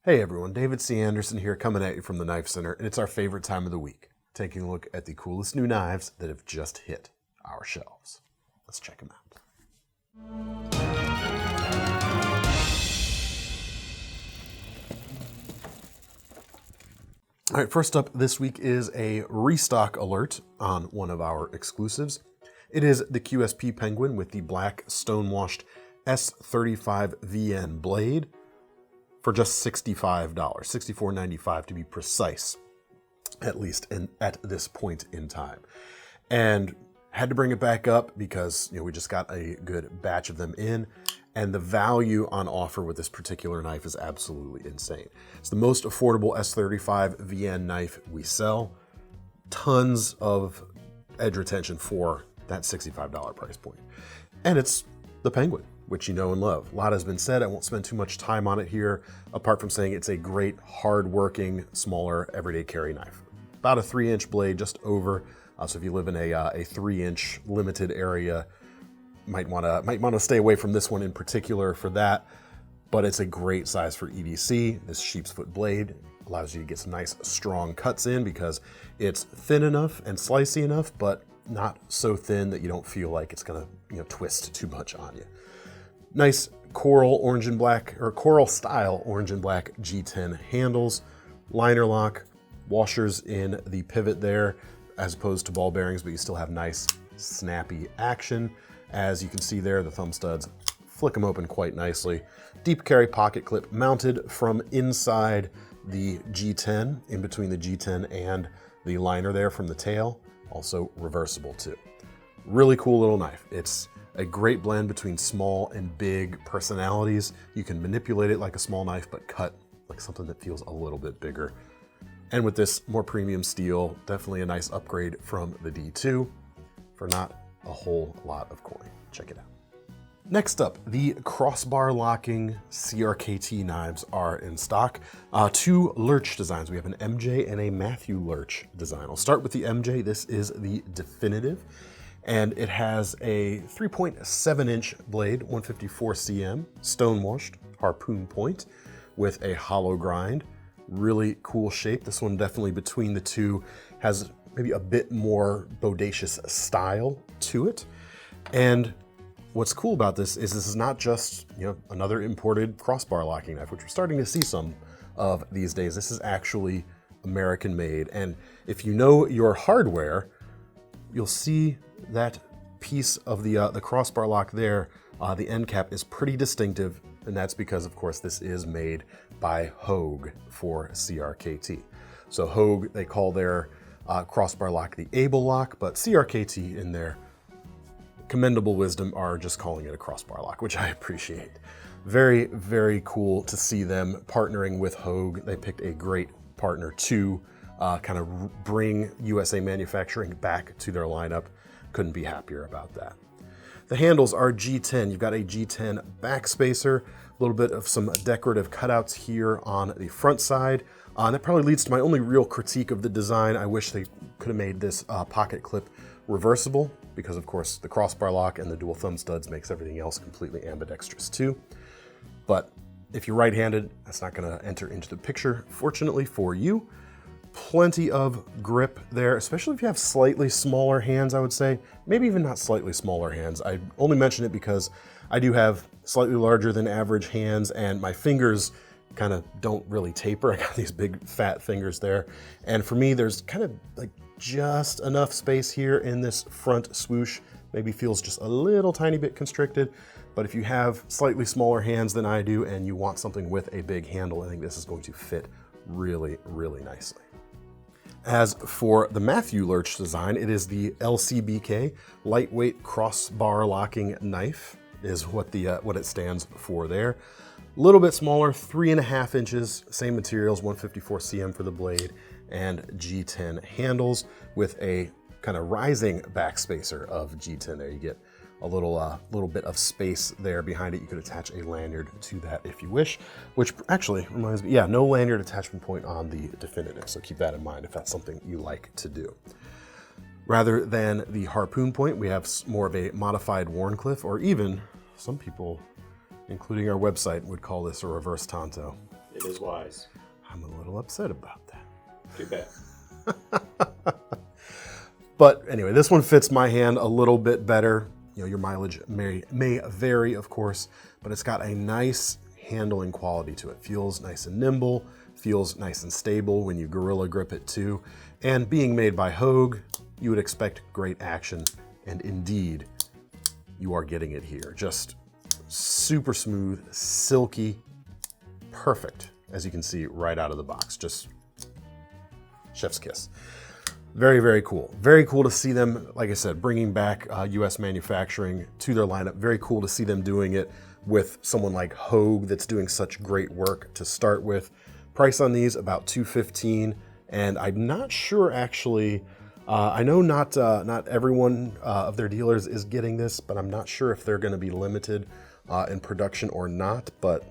Hey everyone, David C. Anderson here coming at you from the Knife Center, and it's our favorite time of the week, taking a look at the coolest new knives that have just hit our shelves. Let's check them out. All right, first up this week is a restock alert on one of our exclusives. It is the QSP Penguin with the black stonewashed S35 VN blade for just $65, $64.95 to be precise, at least at this point in time. And had to bring it back up because we just got a good batch of them in, and the value on offer with this particular knife is absolutely insane. It's the most affordable S35 VN knife we sell. Tons of edge retention for that $65 price point. And it's the Penguin, which you know and love. A lot has been said. I won't spend too much time on it here, apart from saying it's a great, hard-working, smaller, everyday carry knife. About a 3-inch blade, just over. So if you live in a 3-inch limited area, might want to stay away from this one in particular for that. But it's a great size for EDC. This sheepsfoot blade allows you to get some nice, strong cuts in because it's thin enough and slicey enough, but not so thin that you don't feel like it's gonna twist too much on you. Nice coral orange and black, or coral style orange and black G10 handles, liner lock, washers in the pivot there, as opposed to ball bearings, but you still have nice snappy action. As you can see there, the thumb studs flick them open quite nicely. Deep carry pocket clip mounted from inside the G10, in between the G10 and the liner there from the tail. Also reversible too. Really cool little knife. It's a great blend between small and big personalities. You can manipulate it like a small knife, but cut like something that feels a little bit bigger. And with this more premium steel, definitely a nice upgrade from the D2 for not a whole lot of coin. Check it out. Next up, the crossbar locking CRKT knives are in stock. Two Lurch designs. We have an MJ and a Matthew Lurch design. I'll start with the MJ. This is the Definitive, and it has a 3.7-inch blade, 154 cm, stonewashed harpoon point with a hollow grind. Really cool shape. This one definitely between the two has maybe a bit more bodacious style to it. And what's cool about this is not just another imported crossbar locking knife, which we're starting to see some of these days. This is actually American made, and if you know your hardware, you'll see that piece of the crossbar lock there. The end cap is pretty distinctive, and that's because, of course, this is made by Hogue for CRKT. So Hogue, they call their crossbar lock the Able lock, but CRKT in their commendable wisdom are just calling it a crossbar lock, which I appreciate. Very, very cool to see them partnering with Hogue. They picked a great partner to kind of bring USA manufacturing back to their lineup. Couldn't be happier about that. The handles are G10. You've got a G10 backspacer, a little bit of some decorative cutouts here on the front side. And that probably leads to my only real critique of the design. I wish they could have made this pocket clip reversible, because of course the crossbar lock and the dual thumb studs makes everything else completely ambidextrous too. But if you're right-handed, that's not going to enter into the picture, fortunately for you. Plenty of grip there, especially if you have slightly smaller hands, I would say. Maybe even not slightly smaller hands. I only mention it because I do have slightly larger than average hands, and my fingers kind of don't really taper. I got these big fat fingers there. And for me, there's kind of like just enough space here in this front swoosh. Maybe feels just a little tiny bit constricted. But if you have slightly smaller hands than I do and you want something with a big handle, I think this is going to fit really, really nicely. As for the Matthew Lurch design, it is the LCBK, lightweight crossbar locking knife, is what it stands for there. A little bit smaller, 3.5 inches, same materials, 154 cm for the blade, and G10 handles with a kind of rising backspacer of G10 there. You get a little bit of space there behind it. You could attach a lanyard to that if you wish, which actually reminds me, yeah, no lanyard attachment point on the Definitive, so keep that in mind if that's something you like to do. Rather than the harpoon point, we have more of a modified Wharncliffe, or even some people, including our website, would call this a reverse Tanto. It is wise. I'm a little upset about that. Too bad. But anyway, this one fits my hand a little bit better. You know, your mileage may vary, of course, but it's got a nice handling quality to it. Feels nice and nimble, feels nice and stable when you gorilla grip it too. And being made by Hogue, you would expect great action, and indeed, you are getting it here. Just super smooth, silky, perfect, as you can see right out of the box. Just chef's kiss. Very, very cool. Very cool to see them, like I said, bringing back US manufacturing to their lineup. Very cool to see them doing it with someone like Hogue that's doing such great work to start with. Price on these about $215, and I'm not sure actually. I know not everyone of their dealers is getting this, but I'm not sure if they're going to be limited in production or not. But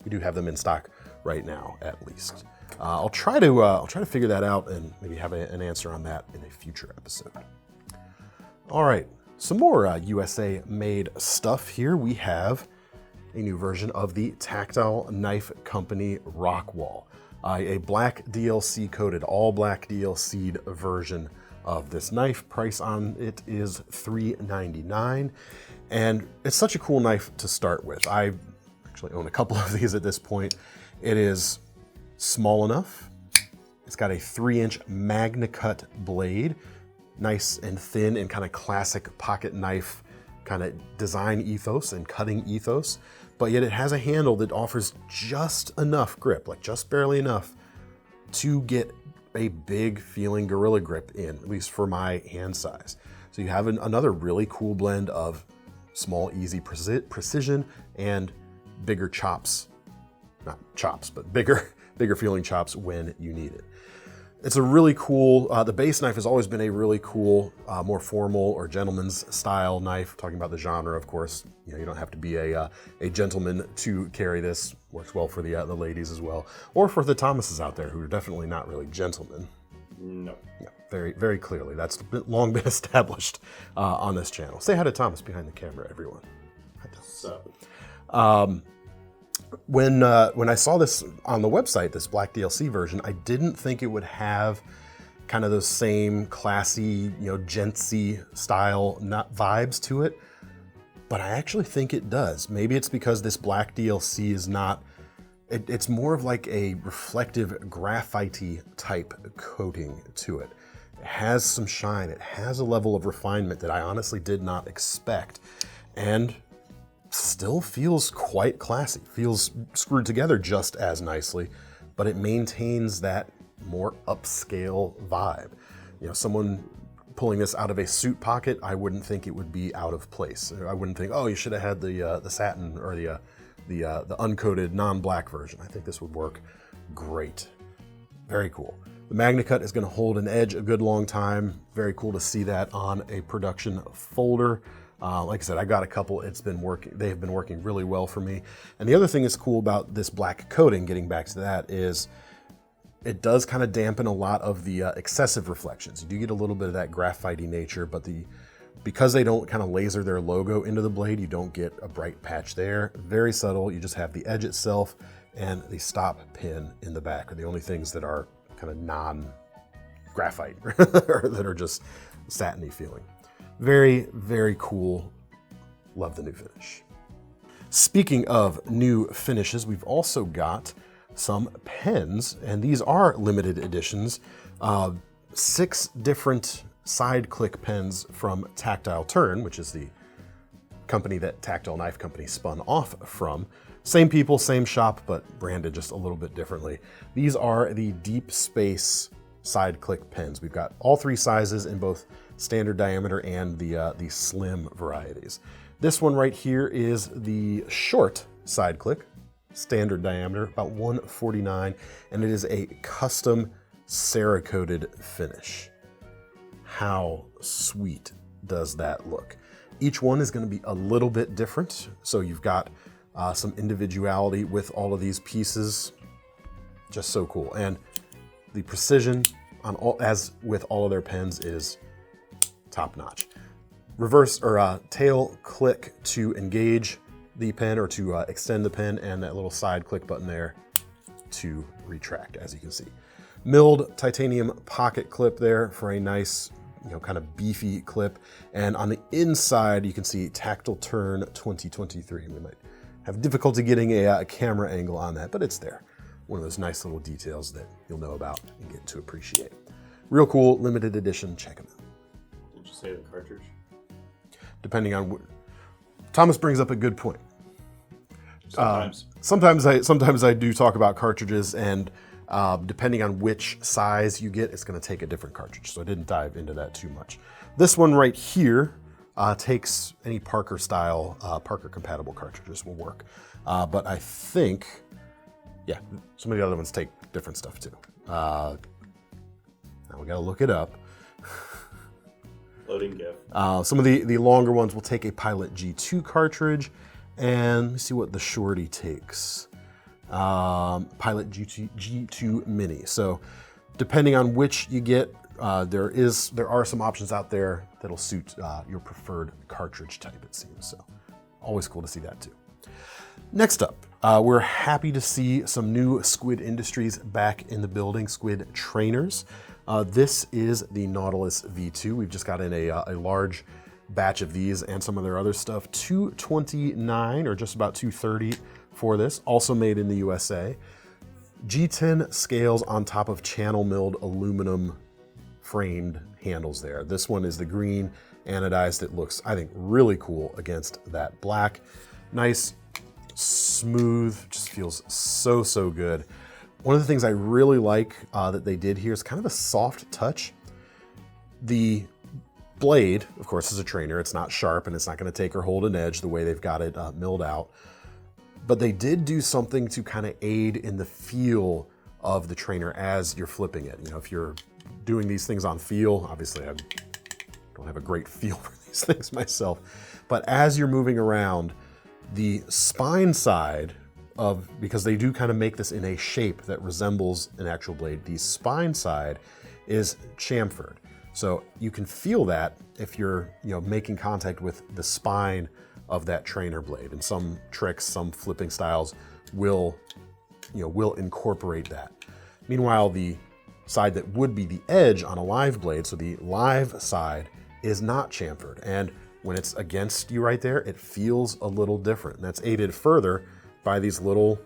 we do have them in stock right now, at least. I'll try to figure that out and maybe have an answer on that in a future episode. All right, some more USA-made stuff here. We have a new version of the Tactile Knife Company Rockwall, a black DLC coated, all black DLC'd version of this knife. Price on it is $3.99, and it's such a cool knife to start with. I actually own a couple of these at this point. It is small enough. It's got a 3-inch MagnaCut blade, nice and thin and kind of classic pocket knife kind of design ethos and cutting ethos, but yet it has a handle that offers just enough grip, like just barely enough to get a big feeling gorilla grip in, at least for my hand size. So you have another really cool blend of small, easy precision and bigger chops, not chops, but bigger feeling chops when you need it. It's a really cool, the base knife has always been a really cool, more formal or gentleman's style knife. Talking about the genre, of course, you know, you don't have to be a gentleman to carry this. Works well for the ladies as well, or for the Thomases out there who are definitely not really gentlemen. No. Yeah, very, very clearly. That's long been established on this channel. Say hi to Thomas behind the camera, everyone. Hi, Thomas. When I saw this on the website, this black DLC version, I didn't think it would have kind of those same classy, you know, gentsy style vibes to it, but I actually think it does. Maybe it's because this black DLC is not, it's more of like a reflective graphite-y type coating to it. It has some shine, it has a level of refinement that I honestly did not expect, and still feels quite classy, feels screwed together just as nicely, but it maintains that more upscale vibe. You know, someone pulling this out of a suit pocket, I wouldn't think it would be out of place. I wouldn't think, oh, you should have had the satin or the uncoated non-black version. I think this would work great. Very cool. The MagnaCut is going to hold an edge a good long time. Very cool to see that on a production folder. Like I said, I got a couple. It's been working. They have been working really well for me. And the other thing that's cool about this black coating, getting back to that, is it does kind of dampen a lot of the excessive reflections. You do get a little bit of that graphite-y nature, but because they don't kind of laser their logo into the blade, you don't get a bright patch there. Very subtle. You just have the edge itself and the stop pin in the back are the only things that are kind of non-graphite or that are just satiny feeling. Very, very cool. Love the new finish. Speaking of new finishes, we've also got some pens, and these are limited editions. 6 different side click pens from Tactile Turn, which is the company that Tactile Knife Company spun off from. Same people, same shop, but branded just a little bit differently. These are the Deep Space side click pens. We've got all 3 sizes in both standard diameter and the slim varieties. This one right here is the short side click, standard diameter, about 149, and it is a custom Cerakoted finish. How sweet does that look? Each one is going to be a little bit different, so you've got some individuality with all of these pieces. Just so cool, and the precision on all, as with all of their pens, is top notch. Reverse or tail click to engage the pen or to extend the pen, and that little side click button there to retract, as you can see. Milled titanium pocket clip there for a nice, kind of beefy clip. And on the inside, you can see Tactile Turn 2023. We might have difficulty getting a camera angle on that, but it's there. One of those nice little details that you'll know about and get to appreciate. Real cool, limited edition, check them out. Did you say the cartridge? Depending on what, Thomas brings up a good point. Sometimes. Sometimes I do talk about cartridges, and depending on which size you get, it's going to take a different cartridge. So I didn't dive into that too much. This one right here takes any Parker style, Parker compatible cartridges will work. But I think, yeah, some of the other ones take different stuff too. Now we got to look it up. Loading GIF. Some of the longer ones will take a Pilot G2 cartridge. And let me see what the shorty takes. Pilot G2 Mini. So depending on which you get, there are some options out there that'll suit your preferred cartridge type, it seems. So always cool to see that too. Next up, we're happy to see some new Squid Industries back in the building, Squid trainers. This is the Nautilus V2. We've just got in a large batch of these and some of their other stuff. $229 or just about $230 for this, also made in the USA. G10 scales on top of channel milled aluminum framed handles there. This one is the green anodized. It looks, I think, really cool against that black. Nice, smooth, just feels so good. One of the things I really like that they did here is kind of a soft touch. The blade, of course, is a trainer. It's not sharp and it's not going to take or hold an edge the way they've got it milled out. But they did do something to kind of aid in the feel of the trainer as you're flipping it. If you're doing these things on feel, obviously I don't have a great feel for these things myself, but as you're moving around, the spine side because they do kind of make this in a shape that resembles an actual blade, the spine side is chamfered. So you can feel that if you're making contact with the spine of that trainer blade. And some tricks, some flipping styles will incorporate that. Meanwhile, the side that would be the edge on a live blade, so the live side, is not chamfered. And when it's against you right there, it feels a little different. And that's aided further by these little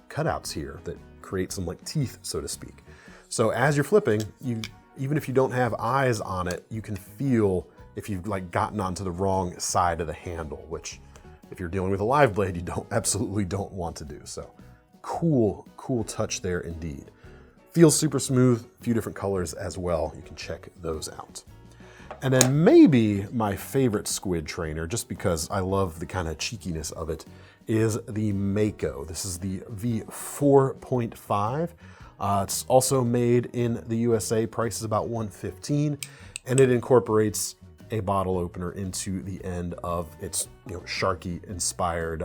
cutouts here that create some like teeth, so to speak. So as you're flipping, even if you don't have eyes on it, you can feel if you've gotten onto the wrong side of the handle, which if you're dealing with a live blade, you absolutely don't want to do. So cool touch there indeed. Feels super smooth, a few different colors as well. You can check those out. And then maybe my favorite Squid trainer, just because I love the kind of cheekiness of it, is the Mako. This is the V4.5. It's also made in the USA, price is about $115, and it incorporates a bottle opener into the end of its Sharky inspired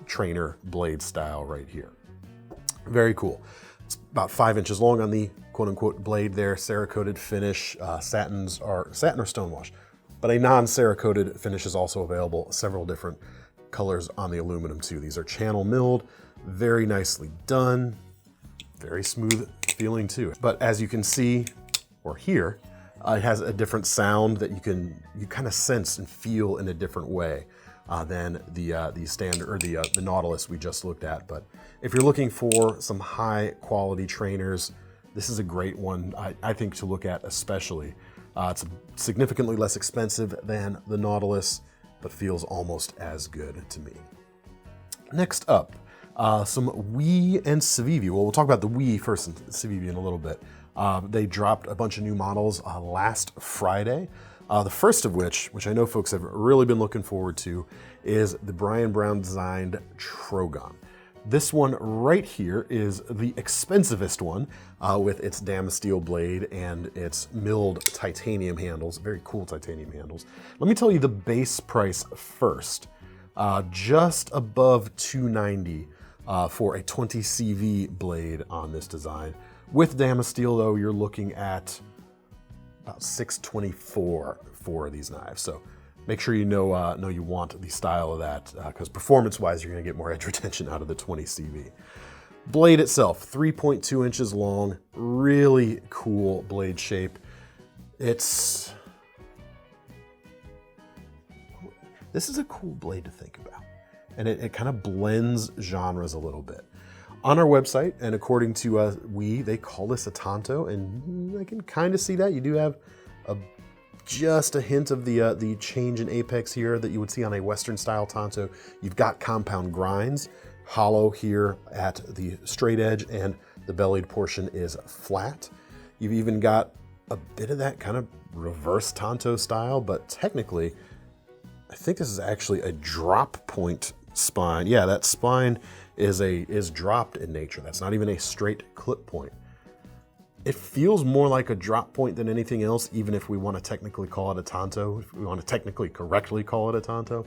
trainer blade style right here. Very cool. It's about 5 inches long on the quote-unquote blade there, Cerakoted finish. Satin or stonewash, but a non-Cerakoted finish is also available. Several different colors on the aluminum too. These are channel milled, very nicely done, very smooth feeling too. But as you can see or hear, it has a different sound that you kind of sense and feel in a different way than the standard or the Nautilus we just looked at. But if you're looking for some high quality trainers, this is a great one, I think, to look at especially. It's significantly less expensive than the Nautilus, but feels almost as good to me. Next up, some Wii and CIVIVI. Well, we'll talk about the Wii first and CIVIVI in a little bit. They dropped a bunch of new models last Friday. The first of which I know folks have really been looking forward to, is the Brian Brown designed Trogon. This one right here is the expensivest one with its Damasteel blade and its milled titanium handles, very cool titanium handles. Let me tell you the base price first. Just above $290 for a 20 CV blade on this design. With Damasteel though, you're looking at about $624 for these knives. So make sure you know you want the style of that, because performance-wise, you're gonna get more edge retention out of the 20 CV. Blade itself, 3.2 inches long, really cool blade shape. This is a cool blade to think about. And it kind of blends genres a little bit. On our website, and according to they call this a Tanto, and I can kind of see that. You do have just a hint of the change in apex here that you would see on a Western style Tanto. You've got compound grinds, hollow here at the straight edge, and the bellied portion is flat. You've even got a bit of that kind of reverse Tanto style, but technically, I think this is actually a drop point spine. Yeah, that spine is dropped in nature. That's not even a straight clip point. It feels more like a drop point than anything else, even if we want to technically call it a Tanto, if we want to technically correctly call it a Tanto.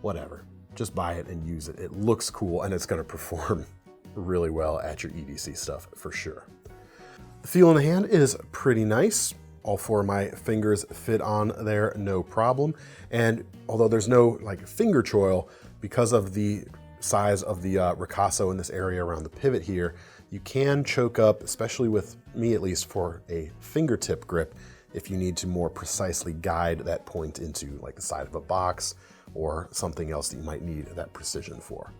Whatever, just buy it and use it. It looks cool and it's going to perform really well at your EDC stuff for sure. The feel in the hand is pretty nice. All four of my fingers fit on there, no problem. And although there's no like finger choil, because of the size of the ricasso in this area around the pivot here, you can choke up, especially with me at least, for a fingertip grip if you need to more precisely guide that point into like the side of a box or something else that you might need that precision for.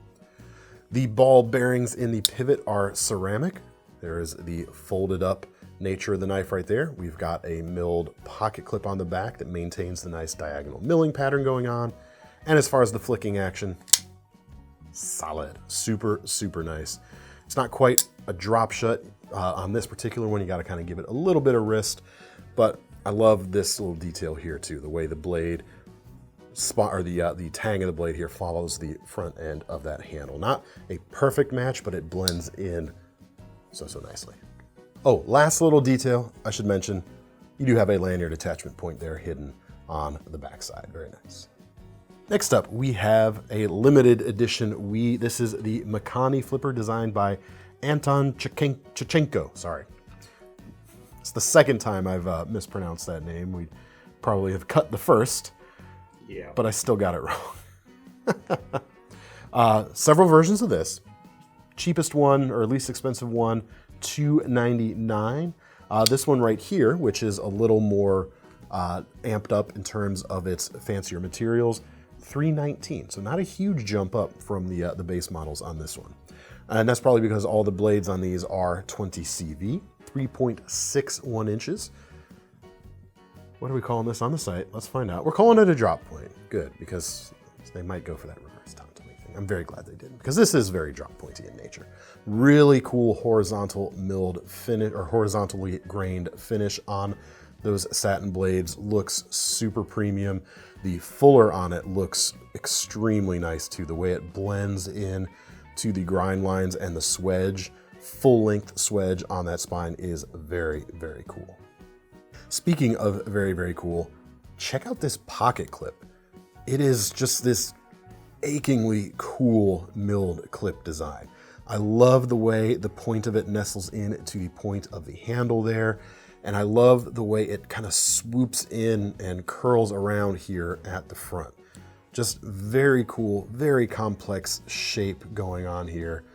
The ball bearings in the pivot are ceramic. There is the folded up nature of the knife right there. We've got a milled pocket clip on the back that maintains the nice diagonal milling pattern going on. And as far as the flicking action, solid, super, super nice. It's not quite a drop shut on this particular one. You got to kind of give it a little bit of wrist, but I love this little detail here too. The way the blade spot, or the tang of the blade here follows the front end of that handle. Not a perfect match, but it blends in so nicely. Oh, last little detail I should mention, you do have a lanyard attachment point there hidden on the backside. Very nice. Next up, we have a limited edition this is the Makani flipper designed by Anton Chachenko. Sorry. It's the second time I've mispronounced that name. We probably have cut the first, yeah, but I still got it wrong. Several versions of this. Cheapest one, or least expensive one, $299. This one right here, which is a little more amped up in terms of its fancier materials, $319. So not a huge jump up from the base models on this one. And that's probably because all the blades on these are 20 CV, 3.61 inches. What are we calling this on the site? Let's find out. We're calling it a drop point. Good, because they might go for that reverse Tanto thing. I'm very glad they didn't, because this is very drop pointy in nature. Really cool horizontal milled finish, or horizontally grained finish on those satin blades. Looks super premium. The fuller on it looks extremely nice too. The way it blends in to the grind lines and the swedge, full length swedge on that spine is very, very cool. Speaking of very, very cool, check out this pocket clip. It is just this achingly cool milled clip design. I love the way the point of it nestles in to the point of the handle there. And I love the way it kind of swoops in and curls around here at the front. Just very cool, very complex shape going on here.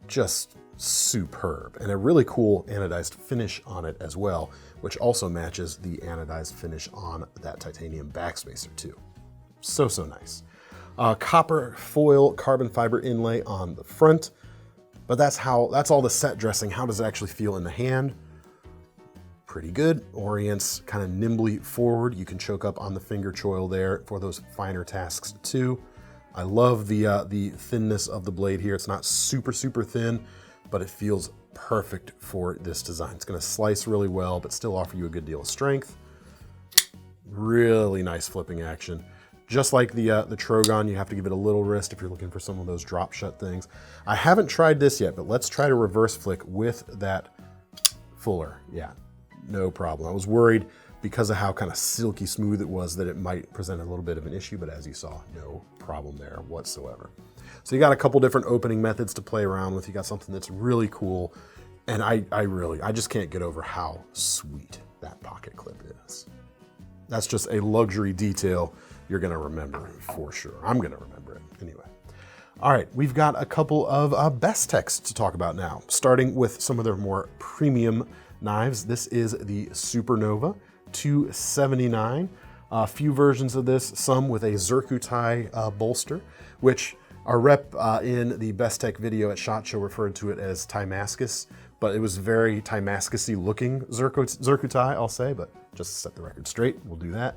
Just superb. And a really cool anodized finish on it as well, which also matches the anodized finish on that titanium backspacer too. So nice. Copper foil carbon fiber inlay on the front, but that's all the set dressing. How does it actually feel in the hand? Pretty good. Orients kind of nimbly forward. You can choke up on the finger choil there for those finer tasks too. I love the thinness of the blade here. It's not super, super thin, but it feels perfect for this design. It's going to slice really well, but still offer you a good deal of strength. Really nice flipping action. Just like the Trogon, you have to give it a little wrist if you're looking for some of those drop shut things. I haven't tried this yet, but let's try to reverse flick with that fuller. Yeah, no problem. I was worried because of how kind of silky smooth it was that it might present a little bit of an issue, but as you saw, no problem there whatsoever. So you got a couple different opening methods to play around with. You got something that's really cool, and I just can't get over how sweet that pocket clip is. That's just a luxury detail you're gonna remember for sure. I'm gonna remember it anyway. All right, we've got a couple of Bestechs to talk about now, starting with some of their more premium knives. This is the Supernova 279. A few versions of this, some with a Zircuti bolster, which our rep in the Bestech video at SHOT Show referred to it as Timascus, but it was very Timascus-y looking Zircuti, I'll say, but just to set the record straight, we'll do that.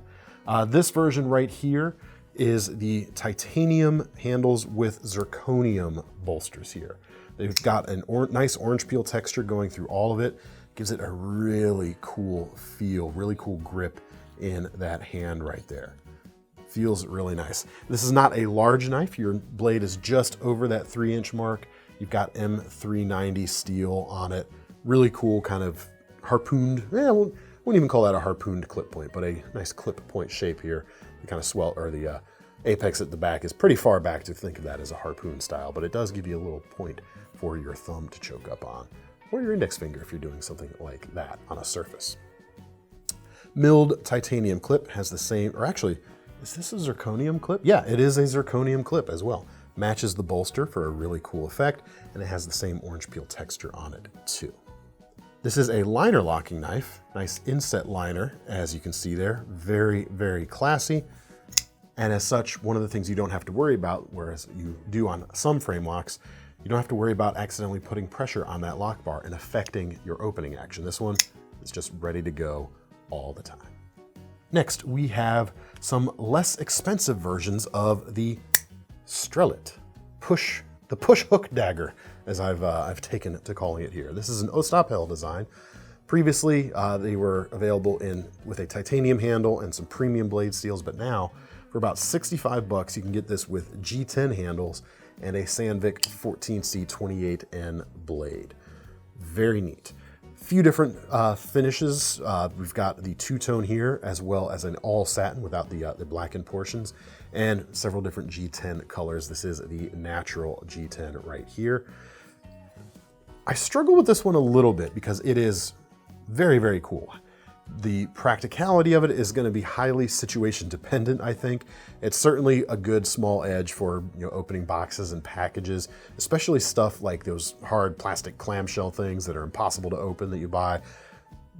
This version right here is the titanium handles with zirconium bolsters here. They've got a nice orange peel texture going through all of it. Gives it a really cool feel, really cool grip in that hand right there. Feels really nice. This is not a large knife. Your blade is just over that 3-inch mark. You've got M390 steel on it. Really cool kind of harpooned, wouldn't even call that a harpooned clip point, but a nice clip point shape here. The kind of swell, or the apex at the back is pretty far back to think of that as a harpoon style, but it does give you a little point for your thumb to choke up on, or your index finger if you're doing something like that on a surface. Milled titanium clip has the same, or actually, is this a zirconium clip? Yeah, it is a zirconium clip as well. Matches the bolster for a really cool effect, and it has the same orange peel texture on it too. This is a liner locking knife, nice inset liner, as you can see there. Very, very classy. And as such, one of the things you don't have to worry about, whereas you do on some frame locks, you don't have to worry about accidentally putting pressure on that lock bar and affecting your opening action. This one is just ready to go all the time. Next, we have some less expensive versions of the Strelit, the push hook dagger, as I've taken to calling it here. This is an Ostapel design. Previously, they were available with a titanium handle and some premium blade steels, but now for about 65 bucks, you can get this with G10 handles and a Sandvik 14C28N blade. Very neat. Few different finishes. We've got the two-tone here, as well as an all satin without the blackened portions, and several different G10 colors. This is the natural G10 right here. I struggle with this one a little bit because it is very, very cool. The practicality of it is going to be highly situation dependent, I think. It's certainly a good small edge for opening boxes and packages, especially stuff like those hard plastic clamshell things that are impossible to open that you buy.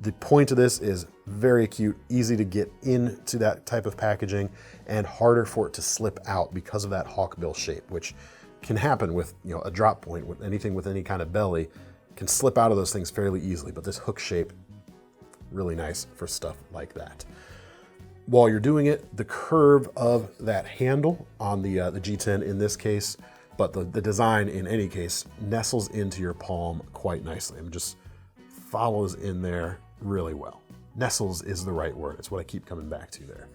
The point of this is very acute, easy to get into that type of packaging, and harder for it to slip out because of that hawkbill shape, which can happen with a drop point. With anything with any kind of belly can slip out of those things fairly easily, but this hook shape, really nice for stuff like that. While you're doing it, the curve of that handle on the G10 in this case, but the design in any case, nestles into your palm quite nicely. It just follows in there really well. Nestles is the right word. It's what I keep coming back to there.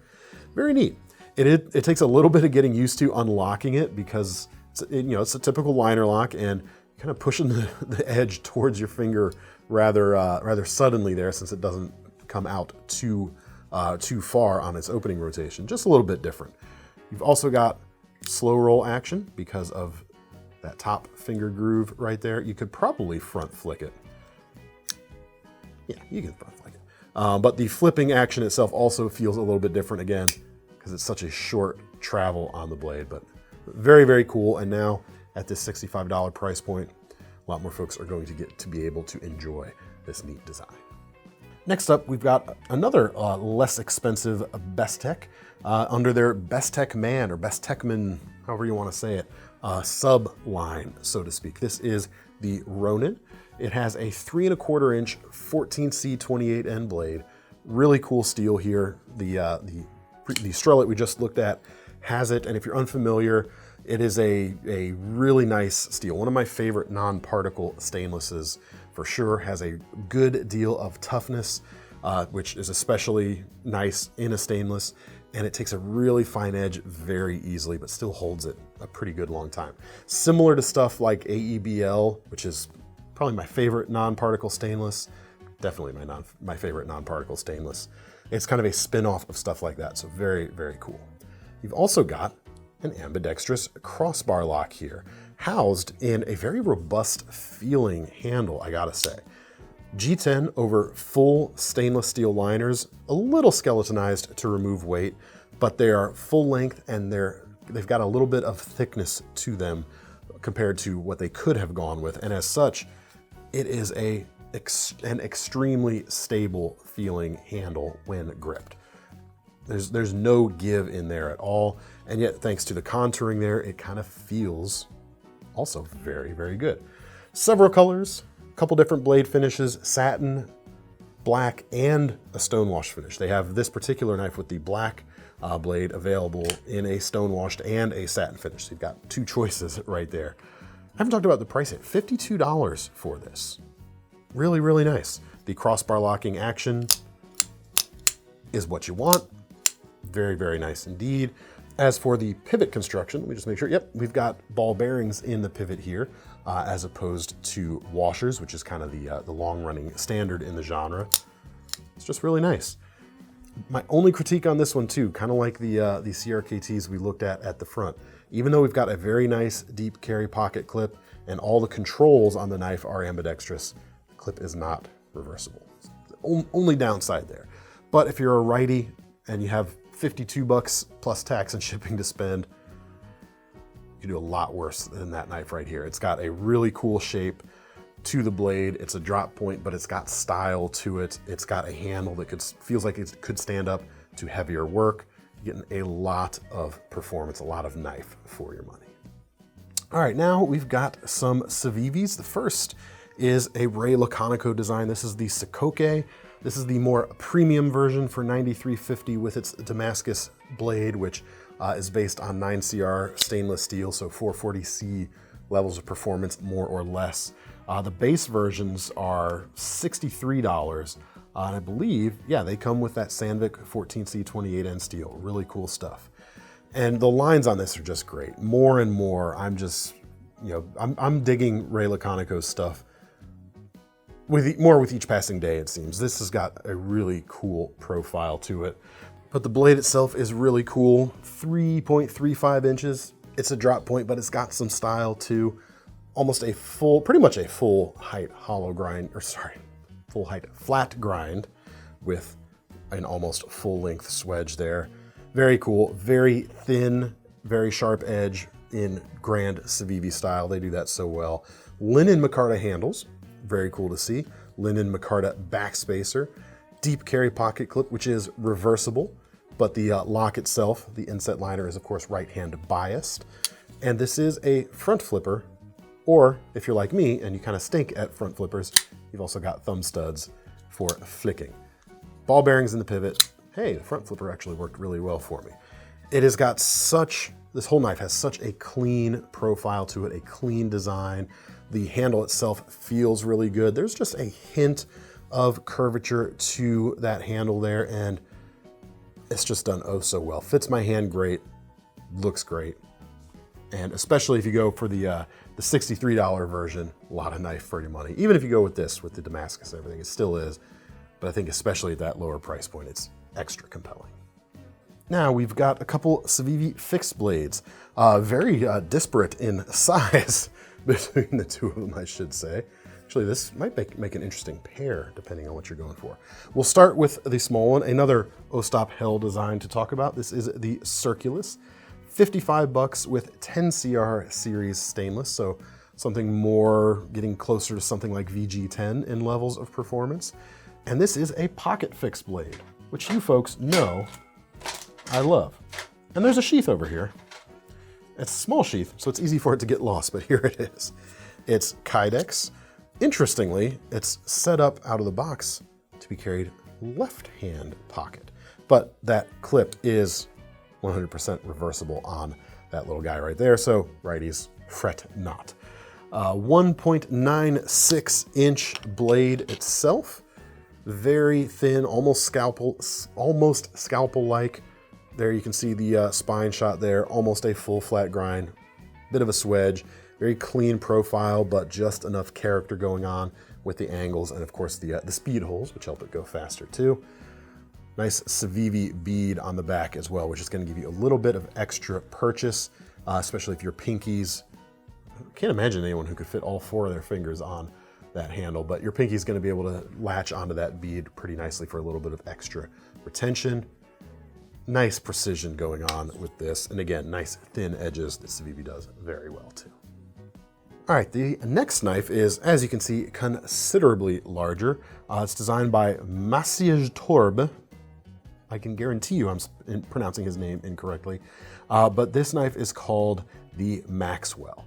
Very neat. It takes a little bit of getting used to unlocking it because it's a typical liner lock, and kind of pushing the edge towards your finger rather suddenly there, since it doesn't come out too far on its opening rotation. Just a little bit different. You've also got slow roll action because of that top finger groove right there. You could probably front flick it. Yeah, you can front flick it. But the flipping action itself also feels a little bit different again because it's such a short travel on the blade, but very, very cool. And now at this $65 price point, a lot more folks are going to get to be able to enjoy this neat design. Next up, we've got another less expensive Bestech under their Bestechman or Bestechman, however you want to say it, sub line, so to speak. This is the Ronan. It has a 3¼ inch 14C28N blade. Really cool steel here. The Strelit we just looked at has it, and if you're unfamiliar, it is a really nice steel. One of my favorite non-particle stainlesses for sure. Has a good deal of toughness, which is especially nice in a stainless, and it takes a really fine edge very easily, but still holds it a pretty good long time. Similar to stuff like AEBL, which is probably my favorite non-particle stainless. Definitely my favorite non-particle stainless. It's kind of a spin-off of stuff like that, so very, very cool. You've also got an ambidextrous crossbar lock here, housed in a very robust feeling handle, I gotta say. G10 over full stainless steel liners, a little skeletonized to remove weight, but they are full length and they're they've got a little bit of thickness to them compared to what they could have gone with. And as such, it is an extremely stable feeling handle when gripped. There's no give in there at all. And yet, thanks to the contouring there, it kind of feels also very, very good. Several colors, a couple different blade finishes, satin, black, and a stonewash finish. They have this particular knife with the black blade available in a stonewashed and a satin finish. So you've got two choices right there. I haven't talked about the price yet. $52 for this. Really, really nice. The crossbar locking action is what you want. Very, very nice indeed. As for the pivot construction, let me just make sure. Yep, we've got ball bearings in the pivot here, as opposed to washers, which is kind of the long-running standard in the genre. It's just really nice. My only critique on this one too, kind of like the CRKTs we looked at the front, even though we've got a very nice deep carry pocket clip and all the controls on the knife are ambidextrous, the clip is not reversible. Only downside there. But if you're a righty and you have $52 plus tax and shipping to spend, you can do a lot worse than that knife right here. It's got a really cool shape to the blade. It's a drop point, but it's got style to it. It's got a handle that feels like it could stand up to heavier work. You're getting a lot of performance, a lot of knife for your money. All right, now we've got some CIVIVIs. The first is a Ray Laconico design. This is the Sokoke. This is the more premium version for $93.50 with its Damascus blade, which is based on 9CR stainless steel, so 440C levels of performance, more or less. The base versions are $63, and I believe, yeah, they come with that Sandvik 14C 28N steel. Really cool stuff. And the lines on this are just great. More and more, I'm digging Ray Laconico's stuff more with each passing day, it seems. This has got a really cool profile to it. But the blade itself is really cool. 3.35 inches. It's a drop point, but it's got some style too. Pretty much a full height full height flat grind with an almost full length swedge there. Very cool, very thin, very sharp edge in grand CIVIVI style. They do that so well. Linen micarta handles. Very cool to see. Linen micarta backspacer, deep carry pocket clip, which is reversible, but the lock itself, the inset liner, is of course right-hand biased. And this is a front flipper, or if you're like me and you kind of stink at front flippers, you've also got thumb studs for flicking. Ball bearings in the pivot. Hey, the front flipper actually worked really well for me. It has got this whole knife has such a clean profile to it, a clean design. The handle itself feels really good. There's just a hint of curvature to that handle there, and it's just done oh so well. Fits my hand great, looks great. And especially if you go for the $63 version, a lot of knife for your money. Even if you go with this, with the Damascus and everything, it still is. But I think especially at that lower price point, it's extra compelling. Now we've got a couple CIVIVI fixed blades, very disparate in size between the two of them, I should say. Actually, this might make an interesting pair, depending on what you're going for. We'll start with the small one, another Ostap Hell design to talk about. This is the Circulus, $55 with 10CR series stainless, so something more, getting closer to something like VG10 in levels of performance. And this is a pocket fixed blade, which you folks know I love. And there's a sheath over here. It's a small sheath, so it's easy for it to get lost, but here it is. It's Kydex. Interestingly, it's set up out of the box to be carried left-hand pocket, but that clip is 100% reversible on that little guy right there, so righties, fret not. 1.96 inch blade itself, very thin, almost scalpel-like. There you can see the spine shot there, almost a full flat grind, bit of a swedge, very clean profile, but just enough character going on with the angles and of course the speed holes, which help it go faster too. Nice CIVIVI bead on the back as well, which is going to give you a little bit of extra purchase, especially if your pinkies. I can't imagine anyone who could fit all 4 of their fingers on that handle, but your pinky's going to be able to latch onto that bead pretty nicely for a little bit of extra retention. nice precision going on with this. And again, nice thin edges that CIVIVI does very well too. All right, the next knife is, as you can see, considerably larger. It's designed by Maciej Torb. I can guarantee you I'm pronouncing his name incorrectly. But this knife is called the Maxwell.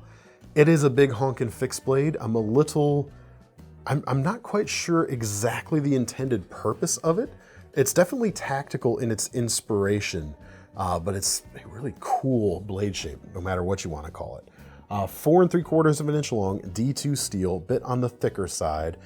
It is a big honkin' fixed blade. I'm not quite sure exactly the intended purpose of it. It's definitely tactical in its inspiration, but it's a really cool blade shape, no matter what you want to call it. 4 3/4 of an inch long, D2 steel, bit on the thicker side,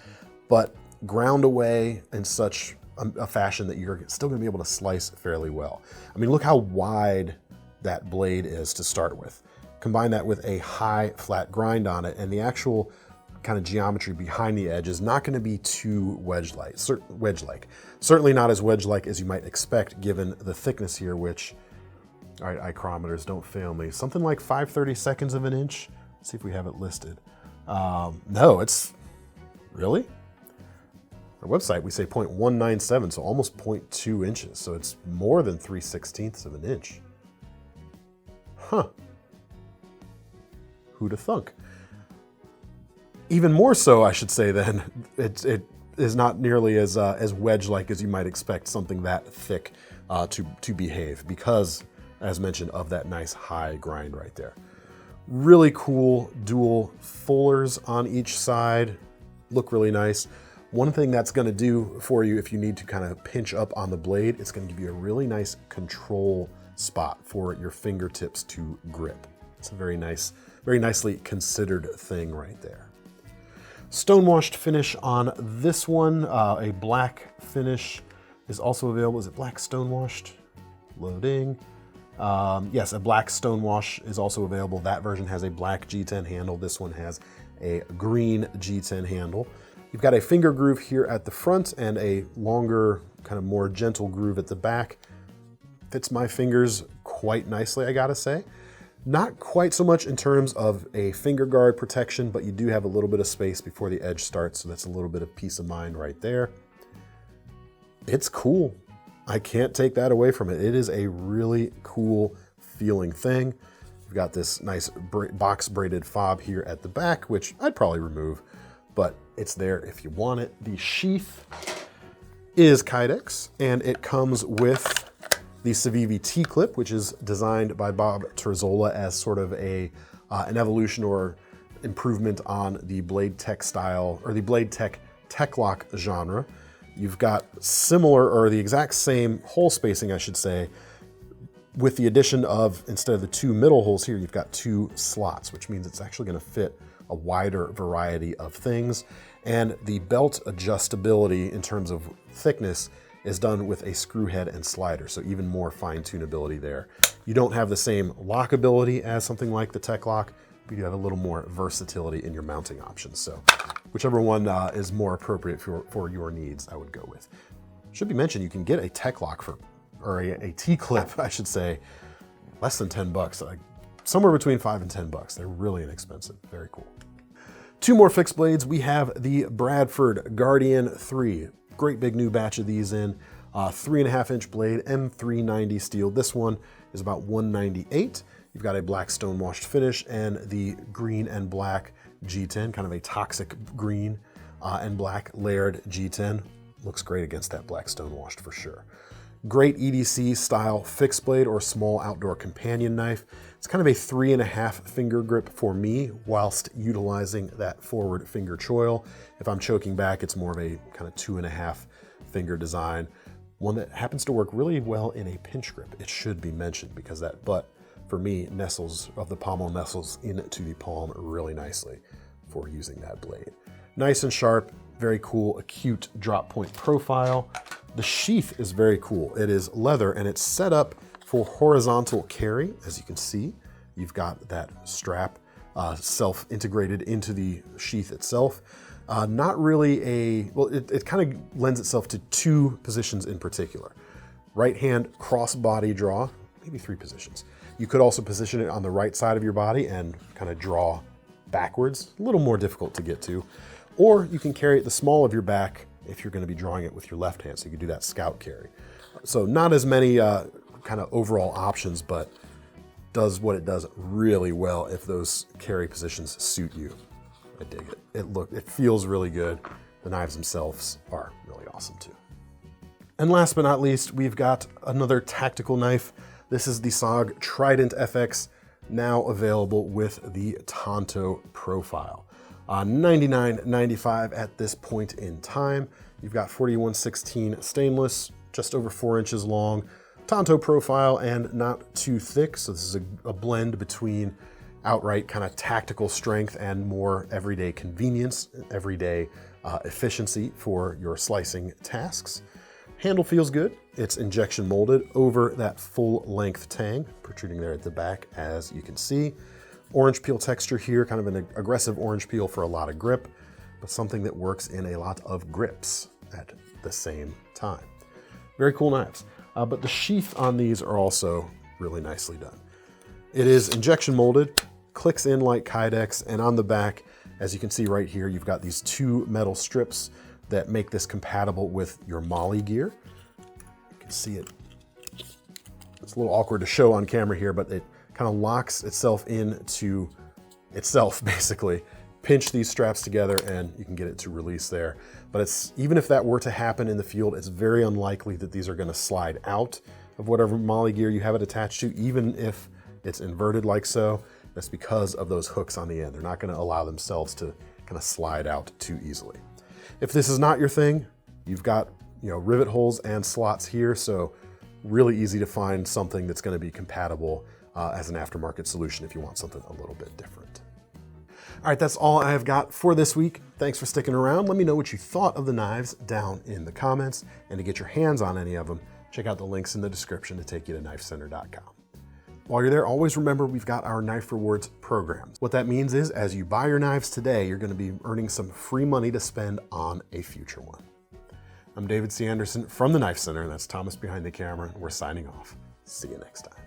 but ground away in such a fashion that you're still going to be able to slice fairly well. I mean, look how wide that blade is to start with. Combine that with a high flat grind on it, and the actual kind of geometry behind the edge is not going to be too wedge-like. Certainly not as wedge-like as you might expect given the thickness here, which, all right, micrometers, don't fail me. Something like 5/32 of an inch. Let's see if we have it listed. No, it's, really? Our website, we say 0.197, so almost 0.2 inches. So it's more than 3/16 of an inch. Huh. Who'da thunk? Even more so, I should say, then, it is not nearly as wedge-like as you might expect something that thick to behave, because, as mentioned, of that nice high grind right there. Really cool dual fullers on each side. Look really nice. One thing that's going to do for you if you need to kind of pinch up on the blade, it's going to give you a really nice control spot for your fingertips to grip. It's a very nicely considered thing right there. Stonewashed finish on this one. A black finish is also available. Is it black stonewashed? Loading. Yes, a black stonewash is also available. That version has a black G10 handle. This one has a green G10 handle. You've got a finger groove here at the front and a longer, kind of more gentle groove at the back. Fits my fingers quite nicely, I gotta say. Not quite so much in terms of a finger guard protection, but you do have a little bit of space before the edge starts, so that's a little bit of peace of mind right there. It's cool. I can't take that away from it. It is a really cool feeling thing. We've got this nice box braided fob here at the back, which I'd probably remove, but it's there if you want it. The sheath is Kydex, and it comes with the CIVIVI T-clip, which is designed by Bob Terzola as sort of an evolution or improvement on the blade tech style, or the blade tech lock genre. You've got similar, or the exact same hole spacing, I should say, with the addition of, instead of the 2 middle holes here, you've got 2 slots, which means it's actually going to fit a wider variety of things. And the belt adjustability in terms of thickness is done with a screw head and slider, so even more fine tunability there. You don't have the same lockability as something like the Tech Lock, but you have a little more versatility in your mounting options. So whichever one is more appropriate for your needs, I would go with. Should be mentioned, you can get a Tech Lock for, or a T-clip, I should say, less than 10 bucks, like somewhere between 5 and 10 bucks. They're really inexpensive, very cool. 2 more fixed blades. We have the Bradford Guardian 3. Great big new batch of these in. 3.5 inch blade, M390 steel. This one is about 198. You've got a black stonewashed finish and the green and black G10, kind of a toxic green and black layered G10. Looks great against that black stonewashed for sure. Great EDC style fixed blade or small outdoor companion knife. It's kind of a 3.5 finger grip for me whilst utilizing that forward finger choil. If I'm choking back, it's more of a kind of 2.5 finger design. One that happens to work really well in a pinch grip. It should be mentioned because that butt, for me, nestles, of the pommel nestles into the palm really nicely for using that blade. Nice and sharp, very cool, acute drop point profile. The sheath is very cool. It is leather and it's set up for horizontal carry. As you can see, you've got that strap self-integrated into the sheath itself. Not really a, well, it kind of lends itself to 2 positions in particular. Right hand cross-body draw, maybe 3 positions. You could also position it on the right side of your body and kind of draw backwards, a little more difficult to get to. Or you can carry it the small of your back if you're going to be drawing it with your left hand, so you can do that scout carry. So not as many kind of overall options, but does what it does really well if those carry positions suit you. I dig it. It feels really good. The knives themselves are really awesome too. And last but not least, we've got another tactical knife. This is the SOG Trident FX, now available with the Tanto profile. $99.95 at this point in time. You've got 4116 stainless, just over 4 inches long, Tanto profile, and not too thick. So this is a blend between outright kind of tactical strength and more everyday convenience, everyday efficiency for your slicing tasks. Handle feels good. It's injection molded over that full length tang, protruding there at the back, as you can see. Orange peel texture here, kind of an aggressive orange peel for a lot of grip, but something that works in a lot of grips at the same time. Very cool knives. But the sheath on these are also really nicely done. It is injection molded, clicks in like Kydex, and on the back, as you can see right here, you've got these 2 metal strips that make this compatible with your MOLLE gear. You can see it. It's a little awkward to show on camera here, but it kind of locks itself into itself, basically. Pinch these straps together and you can get it to release there. But even if that were to happen in the field, it's very unlikely that these are going to slide out of whatever MOLLE gear you have it attached to, even if it's inverted like so. That's because of those hooks on the end. They're not going to allow themselves to kind of slide out too easily. If this is not your thing, you've got rivet holes and slots here, so really easy to find something that's going to be compatible as an aftermarket solution if you want something a little bit different. All right, that's all I have got for this week. Thanks for sticking around. Let me know what you thought of the knives down in the comments, and to get your hands on any of them, check out the links in the description to take you to KnifeCenter.com. While you're there, always remember we've got our Knife Rewards program. What that means is, as you buy your knives today, you're going to be earning some free money to spend on a future one. I'm David C. Anderson from the Knife Center, and that's Thomas behind the camera. We're signing off. See you next time.